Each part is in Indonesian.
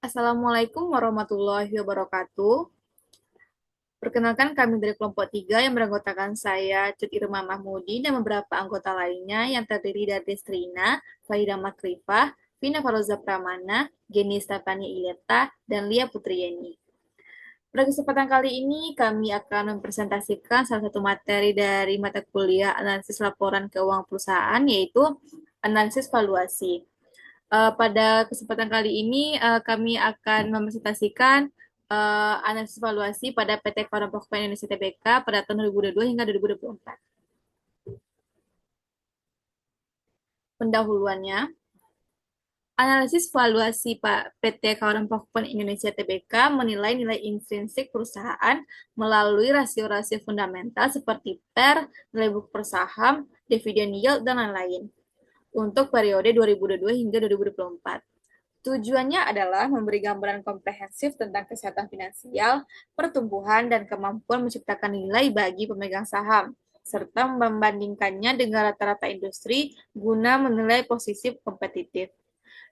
Assalamualaikum warahmatullahi wabarakatuh. Perkenalkan kami dari kelompok 3 yang beranggotakan saya, Cut Irma Mahmudi, dan beberapa anggota lainnya yang terdiri dari Destrina, Fahida Makrifah, Vina Faroza Pramana, Geni Stefani Ileta, dan Lia Putriyeni. Pada kesempatan kali ini, kami akan mempresentasikan salah satu materi dari mata kuliah analisis laporan keuangan perusahaan, yaitu analisis valuasi. Pada kesempatan kali ini kami akan mempresentasikan analisis valuasi pada PT Koran Pokpen Indonesia Tbk pada tahun 2022 hingga 2024. Pendahuluannya, analisis valuasi PT Kawanan Pokpen Indonesia Tbk menilai nilai intrinsik perusahaan melalui rasio-rasio fundamental seperti PER, nilai book per saham, dividen yield, dan lain-lain untuk periode 2022 hingga 2024. Tujuannya adalah memberi gambaran komprehensif tentang kesehatan finansial, pertumbuhan, dan kemampuan menciptakan nilai bagi pemegang saham, serta membandingkannya dengan rata-rata industri guna menilai posisi kompetitif.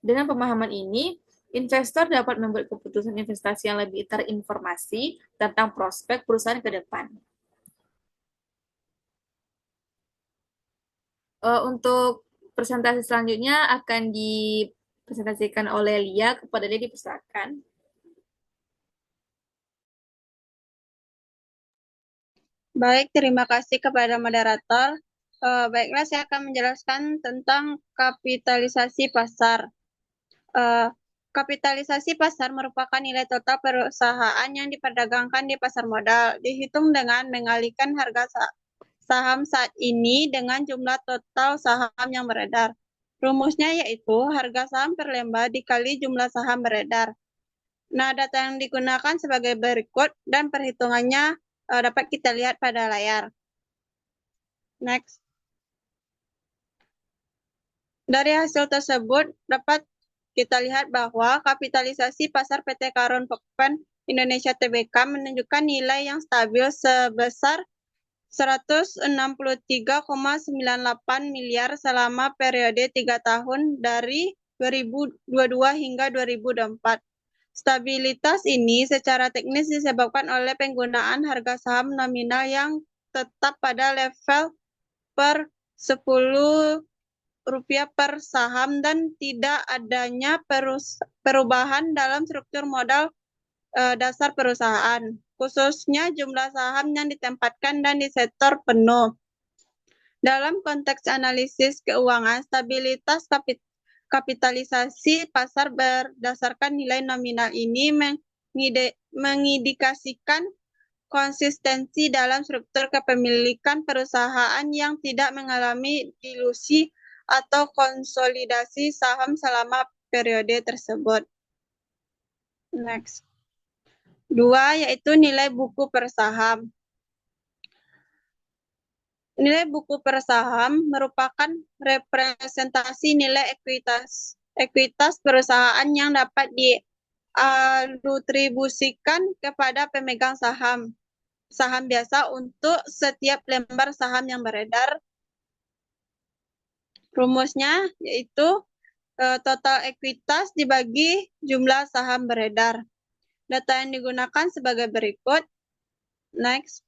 Dengan pemahaman ini, investor dapat membuat keputusan investasi yang lebih terinformasi tentang prospek perusahaan ke depan. Untuk presentasi selanjutnya akan dipresentasikan oleh Lia. Kepada Lia dipersilakan. Baik, terima kasih kepada moderator. Baiklah, saya akan menjelaskan tentang kapitalisasi pasar. Kapitalisasi pasar merupakan nilai total perusahaan yang diperdagangkan di pasar modal, dihitung dengan mengalihkan harga saham saat ini dengan jumlah total saham yang beredar. Rumusnya yaitu harga saham per lembar dikali jumlah saham beredar. Nah, data yang digunakan sebagai berikut dan perhitungannya dapat kita lihat pada layar. Next. Dari hasil tersebut dapat kita lihat bahwa kapitalisasi pasar PT Karun Pokpen Indonesia Tbk menunjukkan nilai yang stabil sebesar 163,98 miliar selama periode 3 tahun dari 2022 hingga 2024. Stabilitas ini secara teknis disebabkan oleh penggunaan harga saham nominal yang tetap pada level per 10 rupiah per saham dan tidak adanya perubahan dalam struktur modal dasar perusahaan, khususnya jumlah saham yang ditempatkan dan disetor penuh. Dalam konteks analisis keuangan, stabilitas kapitalisasi pasar berdasarkan nilai nominal ini mengindikasikan konsistensi dalam struktur kepemilikan perusahaan yang tidak mengalami dilusi atau konsolidasi saham selama periode tersebut. Next. 2, yaitu nilai buku per saham. Nilai buku per saham merupakan representasi nilai ekuitas perusahaan yang dapat diatribusikan kepada pemegang saham biasa untuk setiap lembar saham yang beredar. Rumusnya yaitu total ekuitas dibagi jumlah saham beredar. Data yang digunakan sebagai berikut. Next.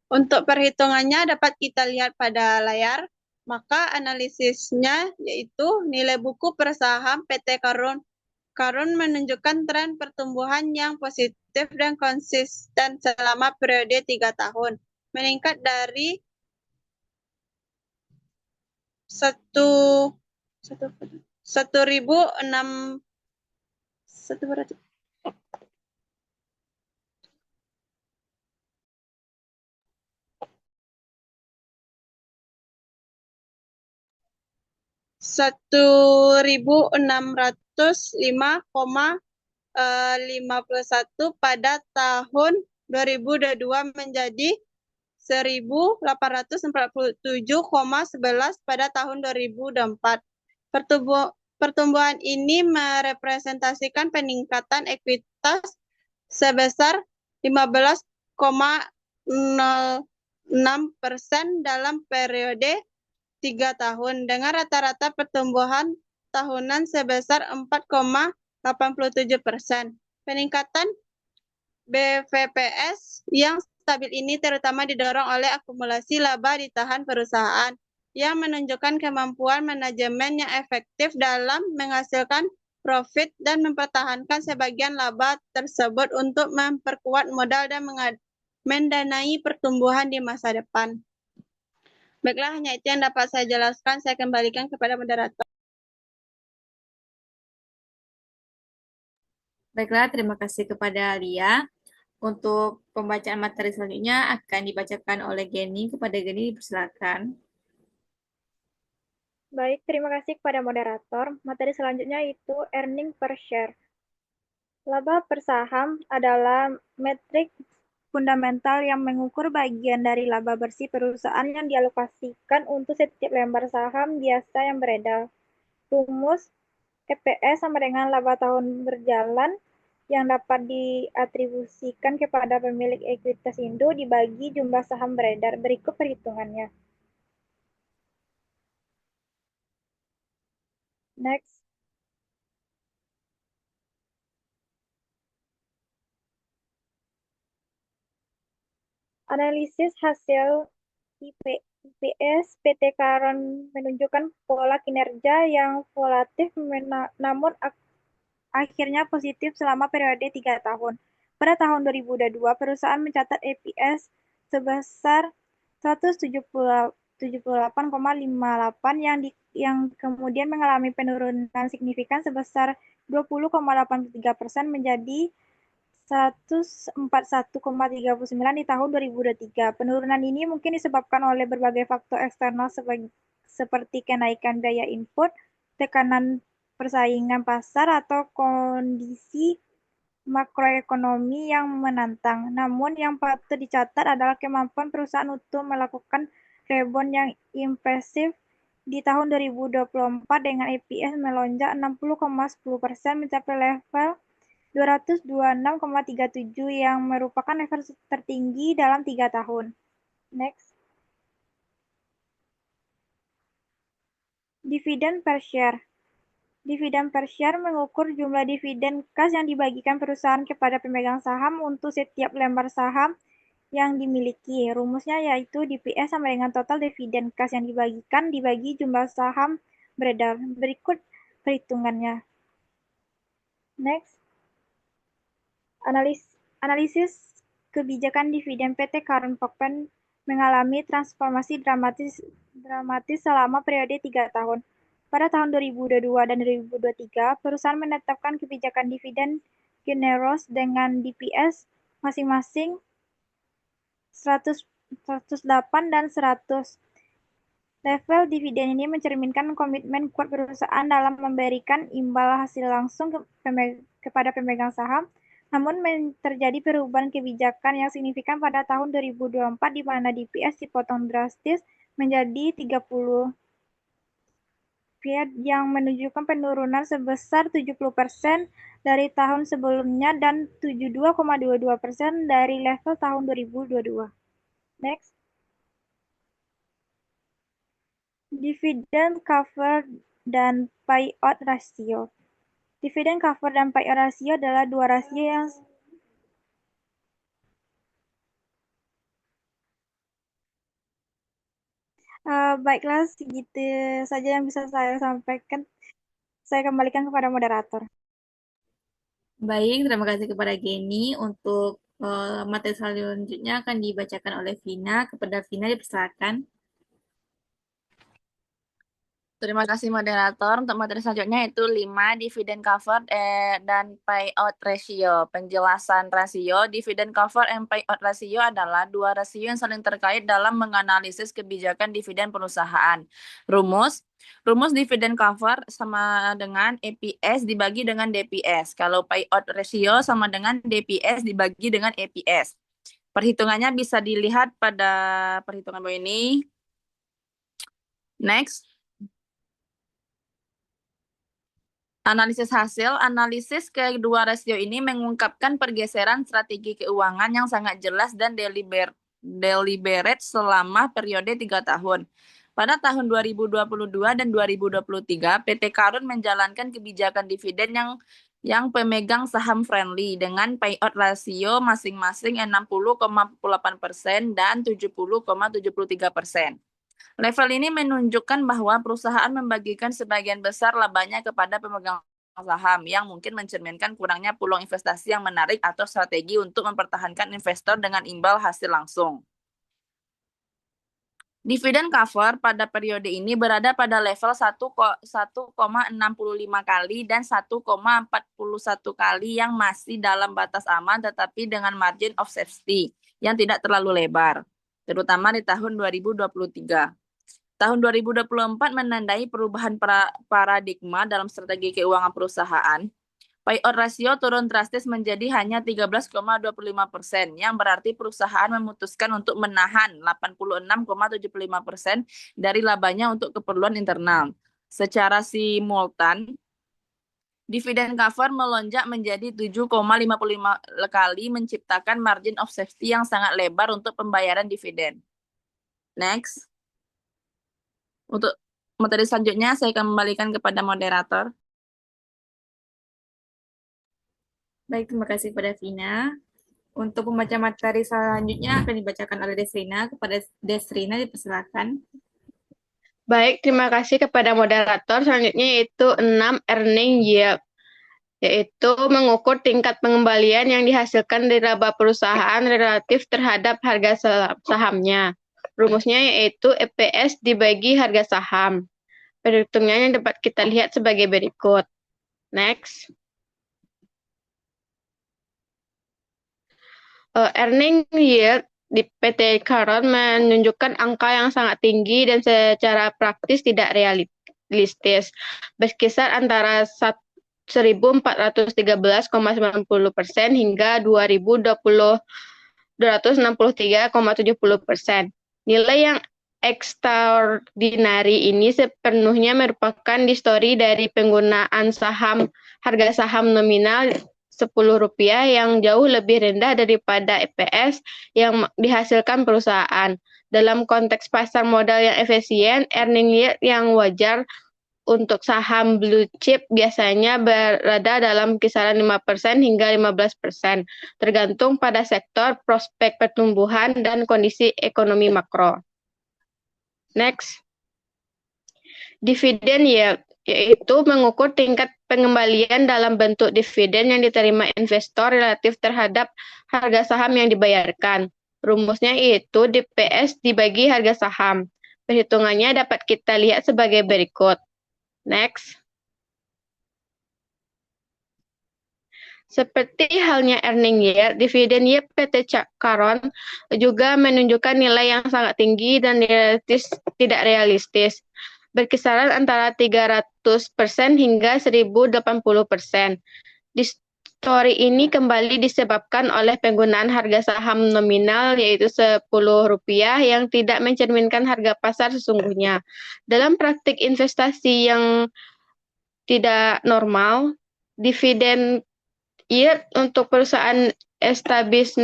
Untuk perhitungannya dapat kita lihat pada layar. Maka analisisnya yaitu nilai buku per saham PT Karun menunjukkan tren pertumbuhan yang positif dan konsisten selama periode 3 tahun. Meningkat dari 1.605,51 pada tahun 2022 menjadi 1.847,11 pada tahun 2024. Pertumbuhan ini merepresentasikan peningkatan ekuitas sebesar 15,06% dalam periode 3 tahun dengan rata-rata pertumbuhan tahunan sebesar 4,87%. Peningkatan BVPS yang stabil ini terutama didorong oleh akumulasi laba di tahan perusahaan yang menunjukkan kemampuan manajemen yang efektif dalam menghasilkan profit dan mempertahankan sebagian laba tersebut untuk memperkuat modal dan mendanai pertumbuhan di masa depan. Baiklah, hanya itu yang dapat saya jelaskan. Saya kembalikan kepada moderator. Baiklah, terima kasih kepada Lia. Untuk pembacaan materi selanjutnya akan dibacakan oleh Geni. Kepada Geni, dipersilakan. Baik, terima kasih kepada moderator. Materi selanjutnya itu earning per share. Laba per saham adalah metrik fundamental yang mengukur bagian dari laba bersih perusahaan yang dialokasikan untuk setiap lembar saham biasa yang beredar. Rumus EPS sama dengan laba tahun berjalan yang dapat diatribusikan kepada pemilik ekuitas Indo dibagi jumlah saham beredar. Berikut perhitungannya. Next. Analisis hasil IPS PT Karon menunjukkan pola kinerja yang volatif namun akhirnya positif selama periode 3 tahun. Pada tahun 2022, perusahaan mencatat EPS sebesar 178,58 yang kemudian mengalami penurunan signifikan sebesar 20,83% menjadi 141,39 di tahun 2023. Penurunan ini mungkin disebabkan oleh berbagai faktor eksternal seperti kenaikan biaya input, tekanan persaingan pasar, atau kondisi makroekonomi yang menantang. Namun yang patut dicatat adalah kemampuan perusahaan untuk melakukan rebound yang impresif di tahun 2024 dengan EPS melonjak 60,10% mencapai level 226,37 yang merupakan level tertinggi dalam 3 tahun. Next. Dividen per share. Dividen per share mengukur jumlah dividen kas yang dibagikan perusahaan kepada pemegang saham untuk setiap lembar saham yang dimiliki. Rumusnya yaitu DPS sama dengan total dividen kas yang dibagikan dibagi jumlah saham beredar. Berikut perhitungannya. Next. Analisis kebijakan dividen PT Karon Pokpen mengalami transformasi dramatis selama periode 3 tahun. Pada tahun 2022 dan 2023, perusahaan menetapkan kebijakan dividen generous dengan DPS masing-masing 108 dan 100. Level dividen ini mencerminkan komitmen kuat perusahaan dalam memberikan imbal hasil langsung kepada pemegang saham. Namun terjadi perubahan kebijakan yang signifikan pada tahun 2024 di mana DPS dipotong drastis menjadi 30 yang menunjukkan penurunan sebesar 70% dari tahun sebelumnya dan 72,22% dari level tahun 2022. Next. Dividend cover dan payout ratio. Dividend cover dan payout ratio adalah dua rasio yang baiklah, segitu saja yang bisa saya sampaikan. Saya kembalikan kepada moderator. Baik, terima kasih kepada Geni. Untuk materi selanjutnya akan dibacakan oleh Vina. Kepada Vina, dipersilakan. Terima kasih moderator. Untuk materi selanjutnya itu 5 dividend cover dan payout ratio. Penjelasan rasio, dividend cover and payout ratio adalah dua rasio yang saling terkait dalam menganalisis kebijakan dividen perusahaan. Rumus dividen cover sama dengan EPS dibagi dengan DPS. Kalau payout ratio sama dengan DPS dibagi dengan EPS. Perhitungannya bisa dilihat pada perhitungan bawah ini. Next. Analisis kedua rasio ini mengungkapkan pergeseran strategi keuangan yang sangat jelas dan deliberate selama periode 3 tahun. Pada tahun 2022 dan 2023, PT Karun menjalankan kebijakan dividen yang pemegang saham friendly dengan payout rasio masing-masing 60,8% dan 70,73%. Level ini menunjukkan bahwa perusahaan membagikan sebagian besar labanya kepada pemegang saham yang mungkin mencerminkan kurangnya peluang investasi yang menarik atau strategi untuk mempertahankan investor dengan imbal hasil langsung. Dividen cover pada periode ini berada pada level 1,65 kali dan 1,41 kali yang masih dalam batas aman tetapi dengan margin of safety yang tidak terlalu lebar, terutama di tahun 2023. Tahun 2024 menandai perubahan paradigma dalam strategi keuangan perusahaan. Payout rasio turun drastis menjadi hanya 13,25%, yang berarti perusahaan memutuskan untuk menahan 86,75% dari labanya untuk keperluan internal. Secara simultan, dividen cover melonjak menjadi 7,55 kali, menciptakan margin of safety yang sangat lebar untuk pembayaran dividen. Next. Untuk materi selanjutnya, saya akan kembalikan kepada moderator. Baik, terima kasih kepada Vina. Untuk pembaca materi selanjutnya akan dibacakan oleh Desrina. Kepada Desrina dipersilakan. Baik, terima kasih kepada moderator. Selanjutnya yaitu 6 earning yield, yaitu mengukur tingkat pengembalian yang dihasilkan dari laba perusahaan relatif terhadap harga sahamnya. Rumusnya yaitu EPS dibagi harga saham. Perhitungannya yang dapat kita lihat sebagai berikut. Next. Earning yield di PT Karun menunjukkan angka yang sangat tinggi dan secara praktis tidak realistis, berkisar antara 1.413,90% hingga 2.263,70%. Nilai yang ekstraordinari ini sepenuhnya merupakan distori dari penggunaan harga saham nominal Rp10 yang jauh lebih rendah daripada EPS yang dihasilkan perusahaan. Dalam konteks pasar modal yang efisien, earning yield yang wajar untuk saham blue chip biasanya berada dalam kisaran 5% hingga 15%, tergantung pada sektor, prospek pertumbuhan, dan kondisi ekonomi makro. Next. Dividen yield, yaitu mengukur tingkat pengembalian dalam bentuk dividen yang diterima investor relatif terhadap harga saham yang dibayarkan. Rumusnya yaitu DPS dibagi harga saham. Perhitungannya dapat kita lihat sebagai berikut. Next. Seperti halnya earning yield, dividen yield PT Karun juga menunjukkan nilai yang sangat tinggi dan tidak realistis, berkisaran antara 300% hingga 1080%. Distori ini kembali disebabkan oleh penggunaan harga saham nominal yaitu Rp10 yang tidak mencerminkan harga pasar sesungguhnya. Dalam praktik investasi yang tidak normal, dividen yield untuk perusahaan established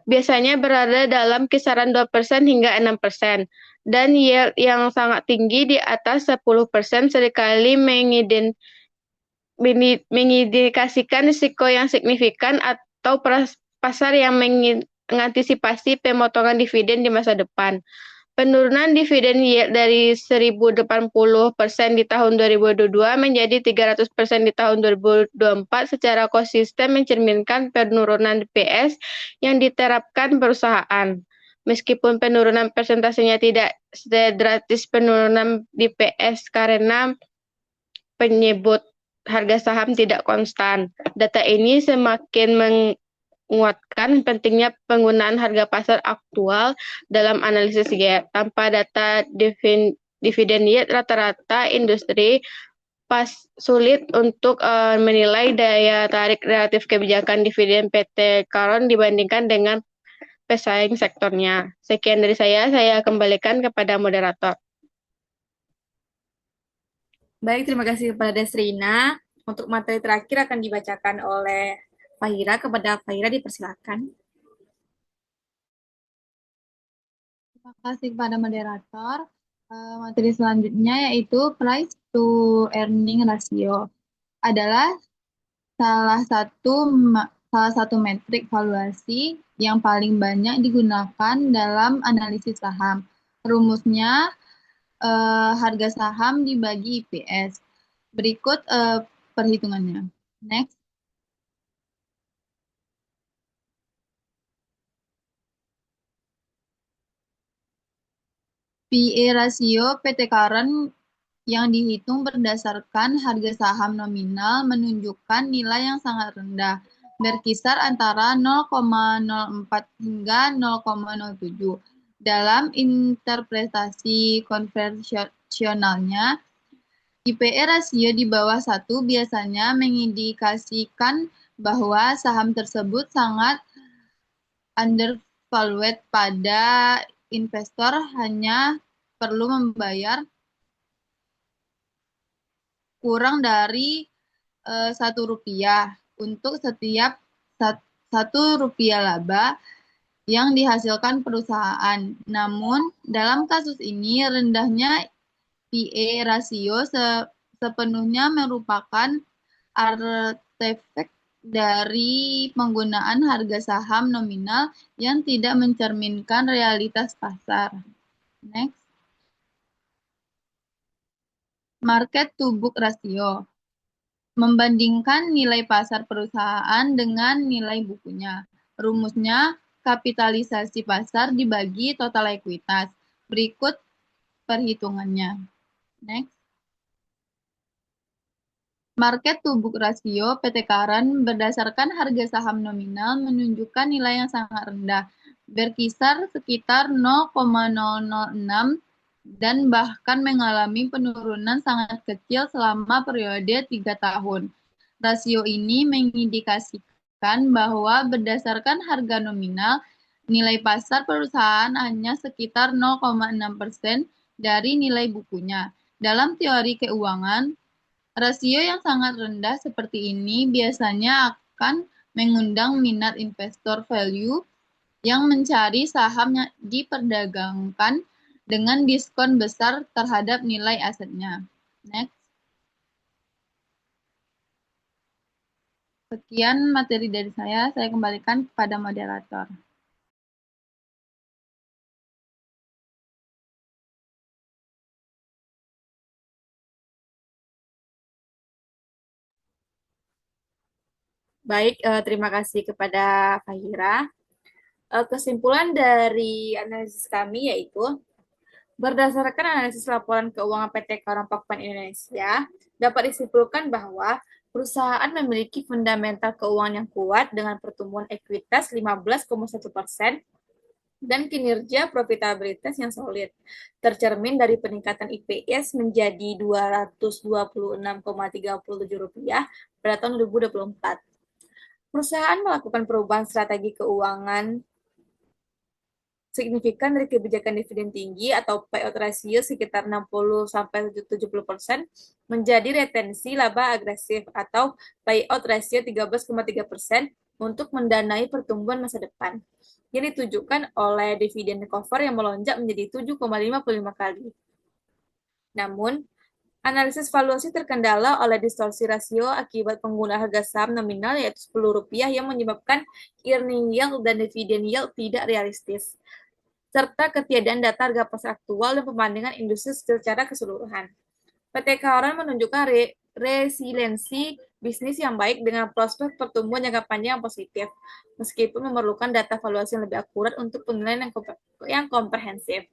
biasanya berada dalam kisaran 2% hingga 6%, dan yield yang sangat tinggi di atas 10% seringkali mengindikasikan risiko yang signifikan atau pasar yang mengantisipasi pemotongan dividen di masa depan. Penurunan dividen yield dari 1.080% di tahun 2022 menjadi 300% di tahun 2024 secara konsisten mencerminkan penurunan DPS yang diterapkan perusahaan. Meskipun penurunan persentasenya tidak sedrastis penurunan DPS karena penyebut harga saham tidak konstan. Data ini semakin menguatkan pentingnya penggunaan harga pasar aktual dalam analisis yield. Tanpa data dividen yield, rata-rata industri sulit untuk menilai daya tarik relatif kebijakan dividen PT Karun dibandingkan dengan pesaing sektornya. Sekian dari saya kembalikan kepada moderator. Baik, terima kasih kepada Desrina. Untuk materi terakhir akan dibacakan oleh Fahira. Kepada Fahira dipersilakan. Terima kasih kepada moderator. Materi selanjutnya yaitu price to earning ratio adalah salah satu metrik valuasi yang paling banyak digunakan dalam analisis saham. Rumusnya harga saham dibagi IPS. Berikut perhitungannya. Next. PE rasio PT Karen yang dihitung berdasarkan harga saham nominal menunjukkan nilai yang sangat rendah, berkisar antara 0,04 hingga 0,07. Dalam interpretasi konvensionalnya, IPE rasio di bawah 1 biasanya mengindikasikan bahwa saham tersebut sangat undervalued pada investor hanya perlu membayar kurang dari Rp1 untuk setiap Rp1 laba yang dihasilkan perusahaan. Namun, dalam kasus ini, rendahnya PE rasio sepenuhnya merupakan artefak dari penggunaan harga saham nominal yang tidak mencerminkan realitas pasar. Next. Market to book ratio. Membandingkan nilai pasar perusahaan dengan nilai bukunya. Rumusnya kapitalisasi pasar dibagi total ekuitas. Berikut perhitungannya. Next. Market to book ratio PT Karen berdasarkan harga saham nominal menunjukkan nilai yang sangat rendah, berkisar sekitar 0,006 dan bahkan mengalami penurunan sangat kecil selama periode 3 tahun. Rasio ini mengindikasikan bahwa berdasarkan harga nominal, nilai pasar perusahaan hanya sekitar 0,6% dari nilai bukunya. Dalam teori keuangan, rasio yang sangat rendah seperti ini biasanya akan mengundang minat investor value yang mencari saham yang diperdagangkan dengan diskon besar terhadap nilai asetnya. Next. Sekian materi dari saya kembalikan kepada moderator. Baik, terima kasih kepada Fahira. Kesimpulan dari analisis kami yaitu, berdasarkan analisis laporan keuangan PT Karen Pokpen Indonesia, dapat disimpulkan bahwa perusahaan memiliki fundamental keuangan yang kuat dengan pertumbuhan ekuitas 15,1% dan kinerja profitabilitas yang solid, tercermin dari peningkatan IPS menjadi Rp226,37 pada tahun 2024. Perusahaan melakukan perubahan strategi keuangan signifikan dari kebijakan dividen tinggi atau payout ratio sekitar 60-70% menjadi retensi laba agresif atau payout ratio 13,3% untuk mendanai pertumbuhan masa depan, yang ditujukan oleh dividen cover yang melonjak menjadi 7,55 kali. Namun, analisis valuasi terkendala oleh distorsi rasio akibat penggunaan harga saham nominal yaitu Rp10 yang menyebabkan earning yield dan dividend yield tidak realistis, serta ketiadaan data harga pasar aktual dan perbandingan industri secara keseluruhan. PT Karen menunjukkan resiliensi bisnis yang baik dengan prospek pertumbuhan jangka panjang yang positif, meskipun memerlukan data valuasi yang lebih akurat untuk penilaian yang komprehensif.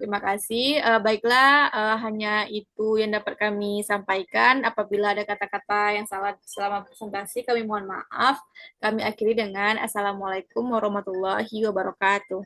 Terima kasih. Baiklah, hanya itu yang dapat kami sampaikan. Apabila ada kata-kata yang salah selama presentasi, kami mohon maaf. Kami akhiri dengan Assalamualaikum warahmatullahi wabarakatuh.